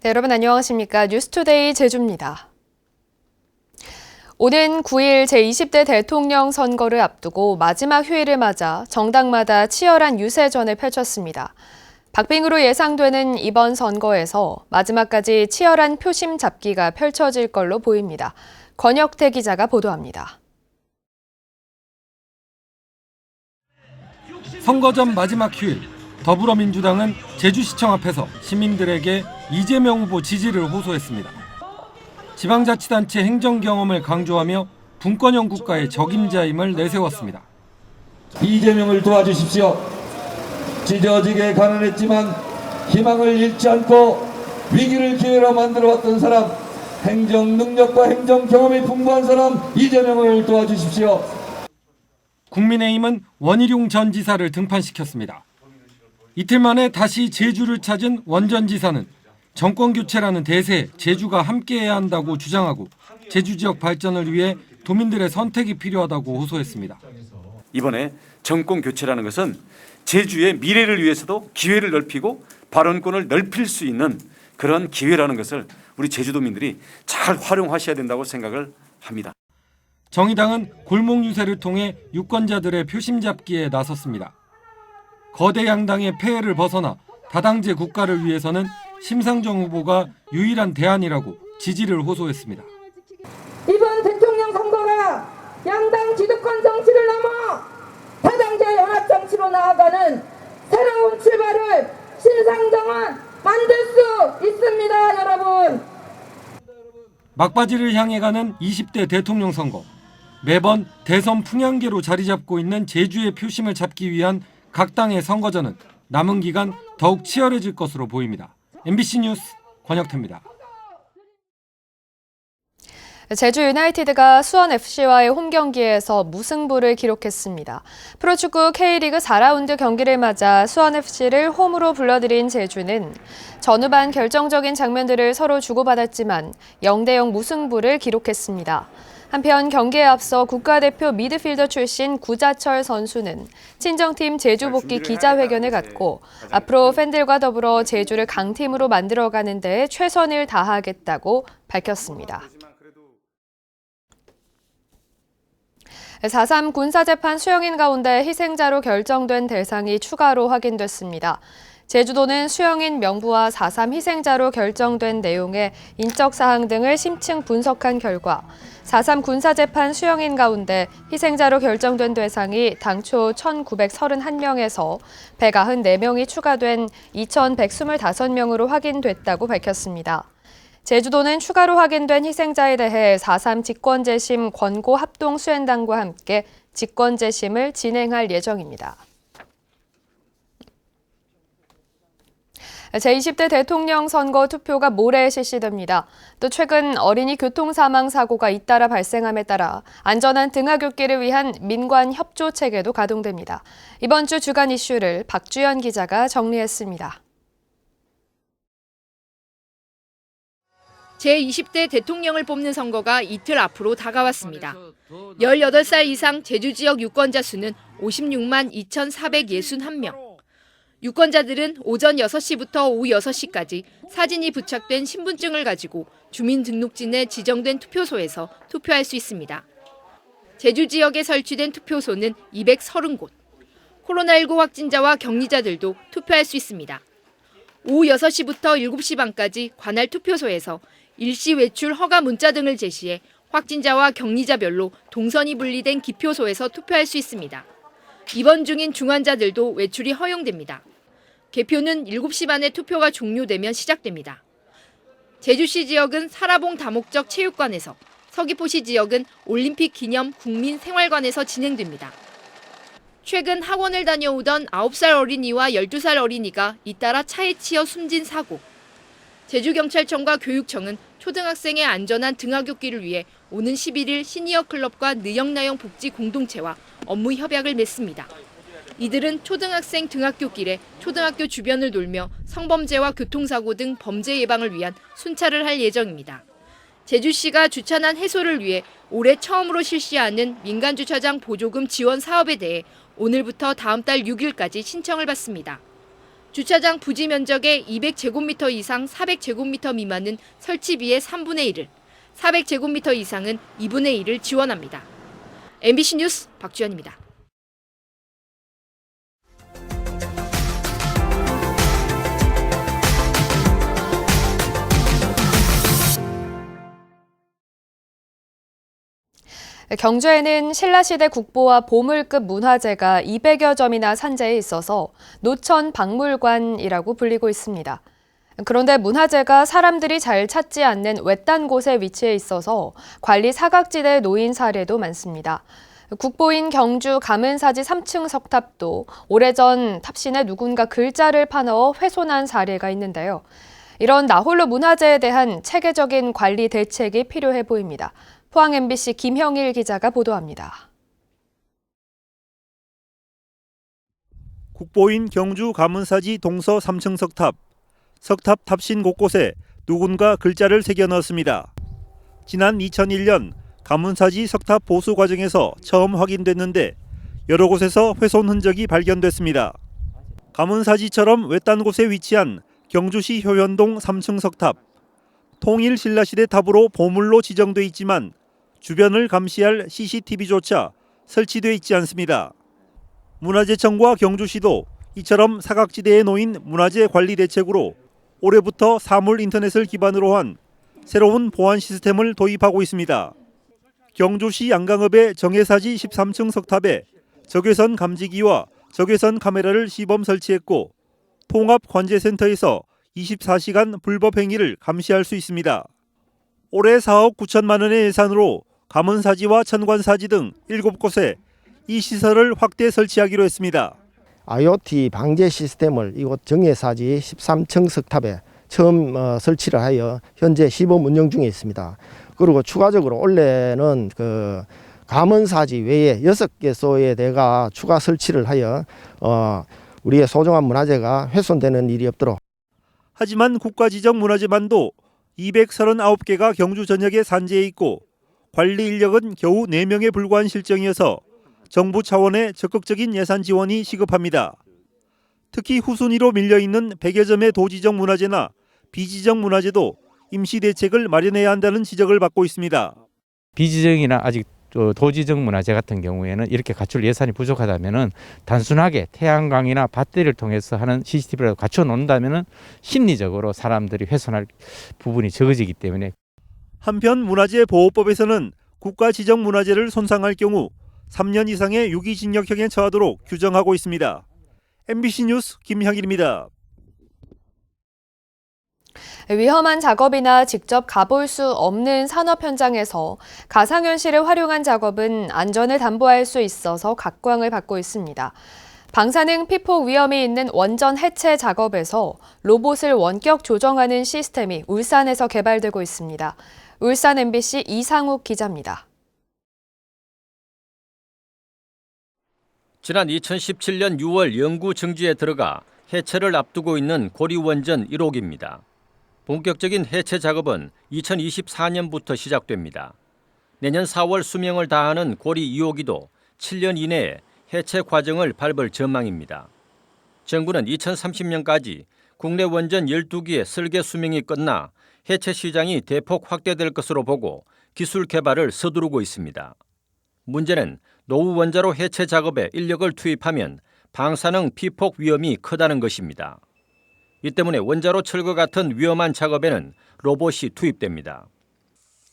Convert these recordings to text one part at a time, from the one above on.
네, 여러분 안녕하십니까? 뉴스투데이 제주입니다. 오는 9일 제20대 대통령 선거를 앞두고 마지막 휴일을 맞아 정당마다 치열한 유세전을 펼쳤습니다. 박빙으로 예상되는 이번 선거에서 마지막까지 치열한 표심 잡기가 펼쳐질 걸로 보입니다. 권혁태 기자가 보도합니다. 선거 전 마지막 휴일, 더불어민주당은 제주시청 앞에서 시민들에게 이재명 후보 지지를 호소했습니다. 지방자치단체 행정 경험을 강조하며 분권형 국가의 적임자임을 내세웠습니다. 이재명을 도와주십시오. 찢어지게 가난했지만 희망을 잃지 않고 위기를 기회로 만들어왔던 사람, 행정 능력과 행정 경험이 풍부한 사람 이재명을 도와주십시오. 국민의힘은 원희룡 전 지사를 등판시켰습니다. 이틀 만에 다시 제주를 찾은 원 전 지사는 정권 교체라는 대세에 제주가 함께해야 한다고 주장하고 제주 지역 발전을 위해 도민들의 선택이 필요하다고 호소했습니다. 이번에 정권 교체라는 것은 제주의 미래를 위해서도 기회를 넓히고 발언권을 넓힐 수 있는 그런 기회라는 것을 우리 제주도민들이 잘 활용하셔야 된다고 생각을 합니다. 정의당은 골목 유세를 통해 유권자들의 표심 잡기에 나섰습니다. 거대 양당의 폐해를 벗어나 다당제 국가를 위해서는 심상정 후보가 유일한 대안이라고 지지를 호소했습니다. 이번 대통령 선거가 양당 지도권 정치를 넘어 다당제 연합 정치로 나아가는 새로운 출발을 심상정은 만들 수 있습니다, 여러분. 막바지를 향해 가는 20대 대통령 선거. 매번 대선 풍향계로 자리 잡고 있는 제주의 표심을 잡기 위한 각 당의 선거전은 남은 기간 더욱 치열해질 것으로 보입니다. MBC 뉴스 권혁태입니다. 제주 유나이티드가 수원 FC와의 홈 경기에서 무승부를 기록했습니다. 프로축구 K리그 4라운드 경기를 맞아 수원 FC를 홈으로 불러들인 제주는 전후반 결정적인 장면들을 서로 주고받았지만 0대0 무승부를 기록했습니다. 한편 경기에 앞서 국가대표 미드필더 출신 구자철 선수는 친정팀 제주 복귀 기자회견을 갖고 앞으로 팬들과 더불어 제주를 강팀으로 만들어가는 데 최선을 다하겠다고 밝혔습니다. 4.3 군사재판 수형인 가운데 희생자로 결정된 대상이 추가로 확인됐습니다. 제주도는 수형인 명부와 4.3 희생자로 결정된 내용의 인적 사항 등을 심층 분석한 결과 4.3 군사재판 수형인 가운데 희생자로 결정된 대상이 당초 1,931명에서 194명이 추가된 2,125명으로 확인됐다고 밝혔습니다. 제주도는 추가로 확인된 희생자에 대해 4.3 직권재심 권고합동수행단과 함께 직권재심을 진행할 예정입니다. 제20대 대통령 선거 투표가 모레 실시됩니다. 또 최근 어린이 교통사망 사고가 잇따라 발생함에 따라 안전한 등하굣길을 위한 민관 협조 체계도 가동됩니다. 이번 주 주간 이슈를 박주연 기자가 정리했습니다. 제20대 대통령을 뽑는 선거가 이틀 앞으로 다가왔습니다. 18살 이상 제주 지역 유권자 수는 56만 2,461명. 유권자들은 오전 6시부터 오후 6시까지 사진이 부착된 신분증을 가지고 주민등록진에 지정된 투표소에서 투표할 수 있습니다. 제주 지역에 설치된 투표소는 230곳. 코로나19 확진자와 격리자들도 투표할 수 있습니다. 오후 6시부터 7시 반까지 관할 투표소에서 일시 외출 허가 문자 등을 제시해 확진자와 격리자별로 동선이 분리된 기표소에서 투표할 수 있습니다. 입원 중인 중환자들도 외출이 허용됩니다. 개표는 7시 반에 투표가 종료되면 시작됩니다. 제주시 지역은 사라봉 다목적 체육관에서, 서귀포시 지역은 올림픽 기념 국민생활관에서 진행됩니다. 최근 학원을 다녀오던 9살 어린이와 12살 어린이가 잇따라 차에 치여 숨진 사고. 제주경찰청과 교육청은 초등학생의 안전한 등하굣길을 위해 오는 11일 시니어 클럽과 느영나영 복지 공동체와 업무 협약을 맺습니다. 이들은 초등학생 등하굣길에 초등학교 주변을 돌며 성범죄와 교통사고 등 범죄 예방을 위한 순찰을 할 예정입니다. 제주시가 주차난 해소를 위해 올해 처음으로 실시하는 민간주차장 보조금 지원 사업에 대해 오늘부터 다음 달 6일까지 신청을 받습니다. 주차장 부지 면적의 200제곱미터 이상 400제곱미터 미만은 설치비의 3분의 1을, 400제곱미터 이상은 2분의 1을 지원합니다. MBC 뉴스 박주연입니다. 경주에는 신라시대 국보와 보물급 문화재가 200여 점이나 산재해 있어서 노천 박물관이라고 불리고 있습니다. 그런데 문화재가 사람들이 잘 찾지 않는 외딴 곳에 위치해 있어서 관리 사각지대에 놓인 사례도 많습니다. 국보인 경주 가문사지 3층 석탑도 오래전 탑신에 누군가 글자를 파넣어 훼손한 사례가 있는데요. 이런 나홀로 문화재에 대한 체계적인 관리 대책이 필요해 보입니다. 포항 MBC 김형일 기자가 보도합니다. 국보인 경주 가문사지 동서 3층 석탑. 석탑 탑신 곳곳에 누군가 글자를 새겨 넣었습니다. 지난 2001년 가문사지 석탑 보수 과정에서 처음 확인됐는데 여러 곳에서 훼손 흔적이 발견됐습니다. 가문사지처럼 외딴 곳에 위치한 경주시 효현동 3층 석탑. 통일 신라시대 탑으로 보물로 지정돼 있지만 주변을 감시할 CCTV조차 설치돼 있지 않습니다. 문화재청과 경주시도 이처럼 사각지대에 놓인 문화재 관리 대책으로 올해부터 사물 인터넷을 기반으로 한 새로운 보안 시스템을 도입하고 있습니다. 경주시 양강읍의 정해사지 13층 석탑에 적외선 감지기와 적외선 카메라를 시범 설치했고 통합관제센터에서 24시간 불법 행위를 감시할 수 있습니다. 올해 4억 9천만 원의 예산으로 가문사지와 천관사지 등 7곳에 이 시설을 확대 설치하기로 했습니다. IoT 방제 시스템을 이곳 정해사지 13층 석탑에 처음 설치를 하여 현재 시범 운영 중에 있습니다. 그리고 추가적으로 올해는 가문사지 외에 6개소에 대가 추가 설치를 하여 우리의 소중한 문화재가 훼손되는 일이 없도록. 하지만 국가지정문화재만도 239개가 경주 전역에 산재해 있고 관리 인력은 겨우 4명에 불과한 실정이어서 정부 차원의 적극적인 예산 지원이 시급합니다. 특히 후순위로 밀려있는 100여 점의 도지정 문화재나 비지정 문화재도 임시 대책을 마련해야 한다는 지적을 받고 있습니다. 비지정이나 아직 도지정 문화재 같은 경우에는 이렇게 갖출 예산이 부족하다면은 단순하게 태양광이나 배터리를 통해서 하는 CCTV를 갖춰 놓는다면은 심리적으로 사람들이 훼손할 부분이 적어지기 때문에. 한편 문화재보호법에서는 국가지정 문화재를 손상할 경우 3년 이상의 유기징역형에 처하도록 규정하고 있습니다. MBC 뉴스 김향일입니다. 위험한 작업이나 직접 가볼 수 없는 산업 현장에서 가상현실을 활용한 작업은 안전을 담보할 수 있어서 각광을 받고 있습니다. 방사능 피폭 위험이 있는 원전 해체 작업에서 로봇을 원격 조정하는 시스템이 울산에서 개발되고 있습니다. 울산 MBC 이상욱 기자입니다. 지난 2017년 6월 영구 정지에 들어가 해체를 앞두고 있는 고리 원전 1호기입니다. 본격적인 해체 작업은 2024년부터 시작됩니다. 내년 4월 수명을 다하는 고리 2호기도 7년 이내에 해체 과정을 밟을 전망입니다. 정부는 2030년까지 국내 원전 12기의 설계 수명이 끝나 해체 시장이 대폭 확대될 것으로 보고 기술 개발을 서두르고 있습니다. 문제는 노후 원자로 해체 작업에 인력을 투입하면 방사능 피폭 위험이 크다는 것입니다. 이 때문에 원자로 철거 같은 위험한 작업에는 로봇이 투입됩니다.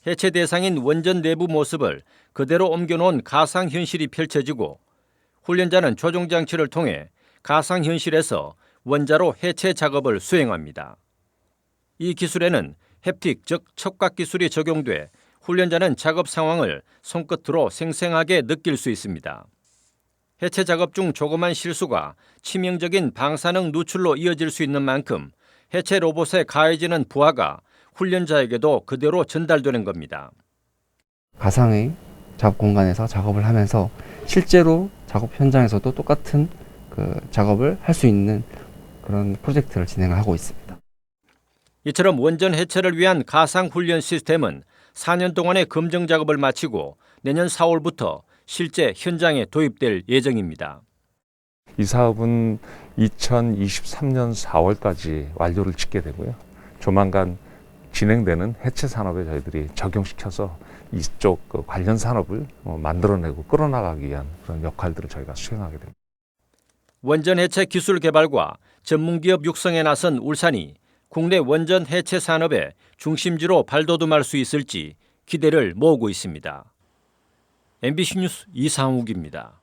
해체 대상인 원전 내부 모습을 그대로 옮겨놓은 가상현실이 펼쳐지고 훈련자는 조종장치를 통해 가상현실에서 원자로 해체 작업을 수행합니다. 이 기술에는 햅틱 즉 촉각 기술이 적용돼 훈련자는 작업 상황을 손끝으로 생생하게 느낄 수 있습니다. 해체 작업 중 조그만 실수가 치명적인 방사능 누출로 이어질 수 있는 만큼 해체 로봇에 가해지는 부하가 훈련자에게도 그대로 전달되는 겁니다. 가상의 작업 공간에서 작업을 하면서 실제로 작업 현장에서도 똑같은 작업을 할 수 있는 그런 프로젝트를 진행하고 있습니다. 이처럼 원전 해체를 위한 가상 훈련 시스템은 4년 동안의 검증 작업을 마치고 내년 4월부터 실제 현장에 도입될 예정입니다. 이 사업은 2023년 4월까지 완료를 짓게 되고요. 조만간 진행되는 해체 산업에 저희들이 적용시켜서 이쪽 관련 산업을 만들어내고 끌어나가기 위한 그런 역할들을 저희가 수행하게 됩니다. 원전 해체 기술 개발과 전문기업 육성에 나선 울산이 국내 원전 해체 산업의 중심지로 발돋움할 수 있을지 기대를 모으고 있습니다. MBC 뉴스 이상욱입니다.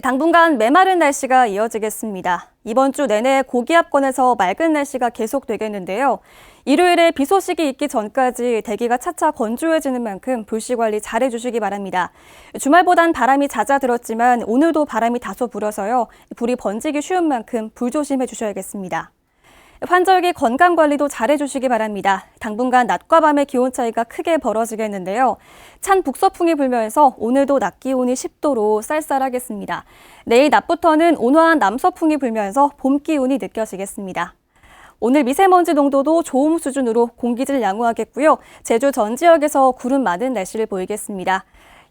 당분간 메마른 날씨가 이어지겠습니다. 이번 주 내내 고기압권에서 맑은 날씨가 계속되겠는데요. 일요일에 비 소식이 있기 전까지 대기가 차차 건조해지는 만큼 불씨 관리 잘해주시기 바랍니다. 주말보단 바람이 잦아들었지만 오늘도 바람이 다소 불어서요. 불이 번지기 쉬운 만큼 불조심해 주셔야겠습니다. 환절기 건강관리도 잘해주시기 바랍니다. 당분간 낮과 밤의 기온 차이가 크게 벌어지겠는데요. 찬 북서풍이 불면서 오늘도 낮 기온이 10도로 쌀쌀하겠습니다. 내일 낮부터는 온화한 남서풍이 불면서 봄 기온이 느껴지겠습니다. 오늘 미세먼지 농도도 좋음 수준으로 공기질 양호하겠고요. 제주 전 지역에서 구름 많은 날씨를 보이겠습니다.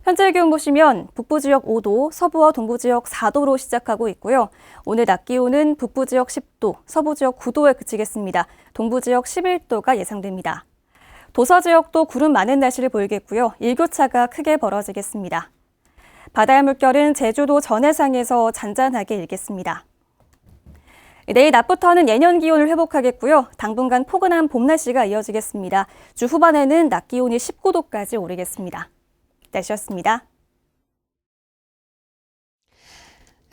현재 기온 보시면 북부 지역 5도, 서부와 동부 지역 4도로 시작하고 있고요. 오늘 낮 기온은 북부 지역 10도, 서부 지역 9도에 그치겠습니다. 동부 지역 11도가 예상됩니다. 도서 지역도 구름 많은 날씨를 보이겠고요. 일교차가 크게 벌어지겠습니다. 바다의 물결은 제주도 전해상에서 잔잔하게 일겠습니다. 내일 낮부터는 예년 기온을 회복하겠고요. 당분간 포근한 봄 날씨가 이어지겠습니다. 주 후반에는 낮 기온이 19도까지 오르겠습니다. 날씨였습니다.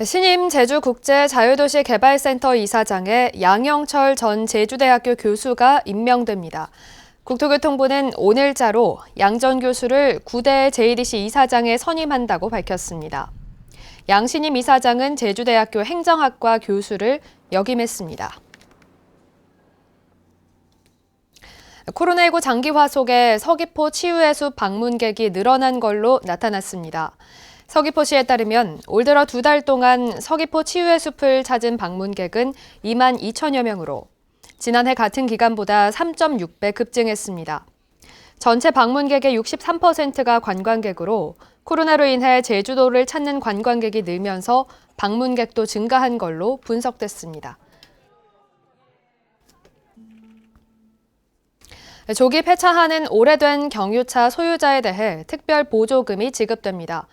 신임 제주국제자유도시개발센터 이사장에 양영철 전 제주대학교 교수가 임명됩니다. 국토교통부는 오늘자로 양 전 교수를 9대 JDC 이사장에 선임한다고 밝혔습니다. 양 신임 이사장은 제주대학교 행정학과 교수를 역임했습니다. 코로나19 장기화 속에 서귀포 치유의 숲 방문객이 늘어난 걸로 나타났습니다. 서귀포시에 따르면 올 들어 2달 동안 서귀포 치유의 숲을 찾은 방문객은 2만 2천여 명으로 지난해 같은 기간보다 3.6배 급증했습니다. 전체 방문객의 63%가 관광객으로 코로나로 인해 제주도를 찾는 관광객이 늘면서 방문객도 증가한 걸로 분석됐습니다. 조기 폐차하는 오래된 경유차 소유자에 대해 특별 보조금이 지급됩니다.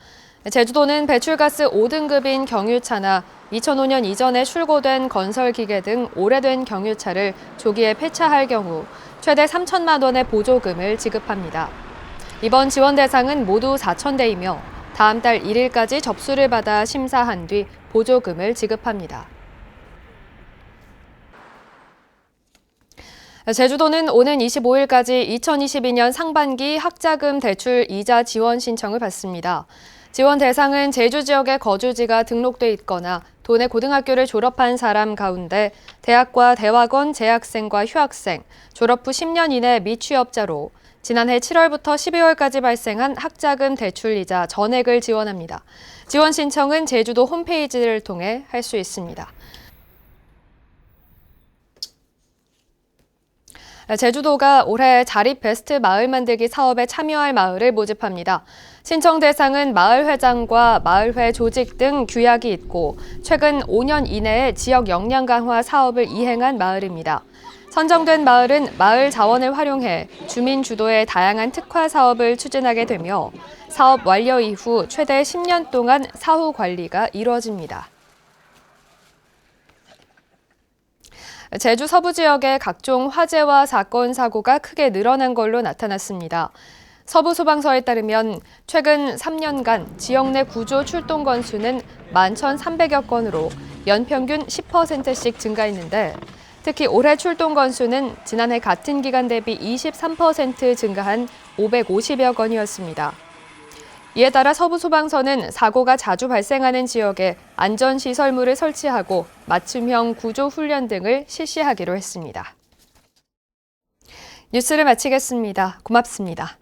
제주도는 배출가스 5등급인 경유차나 2005년 이전에 출고된 건설기계 등 오래된 경유차를 조기에 폐차할 경우 최대 3천만 원의 보조금을 지급합니다. 이번 지원 대상은 모두 4,000대이며 다음 달 1일까지 접수를 받아 심사한 뒤 보조금을 지급합니다. 제주도는 오는 25일까지 2022년 상반기 학자금 대출 이자 지원 신청을 받습니다. 지원 대상은 제주 지역에 거주지가 등록돼 있거나 도내 고등학교를 졸업한 사람 가운데 대학과 대학원 재학생과 휴학생, 졸업 후 10년 이내 미취업자로 지난해 7월부터 12월까지 발생한 학자금 대출 이자 전액을 지원합니다. 지원 신청은 제주도 홈페이지를 통해 할 수 있습니다. 제주도가 올해 자립 베스트 마을 만들기 사업에 참여할 마을을 모집합니다. 신청 대상은 마을회장과 마을회 조직 등 규약이 있고 최근 5년 이내에 지역 역량 강화 사업을 이행한 마을입니다. 선정된 마을은 마을 자원을 활용해 주민 주도의 다양한 특화 사업을 추진하게 되며 사업 완료 이후 최대 10년 동안 사후 관리가 이루어집니다. 제주 서부 지역의 각종 화재와 사건, 사고가 크게 늘어난 걸로 나타났습니다. 서부소방서에 따르면 최근 3년간 지역 내 구조 출동 건수는 11,300여 건으로 연평균 10%씩 증가했는데 특히 올해 출동 건수는 지난해 같은 기간 대비 23% 증가한 550여 건이었습니다. 이에 따라 서부소방서는 사고가 자주 발생하는 지역에 안전시설물을 설치하고 맞춤형 구조훈련 등을 실시하기로 했습니다. 뉴스를 마치겠습니다. 고맙습니다.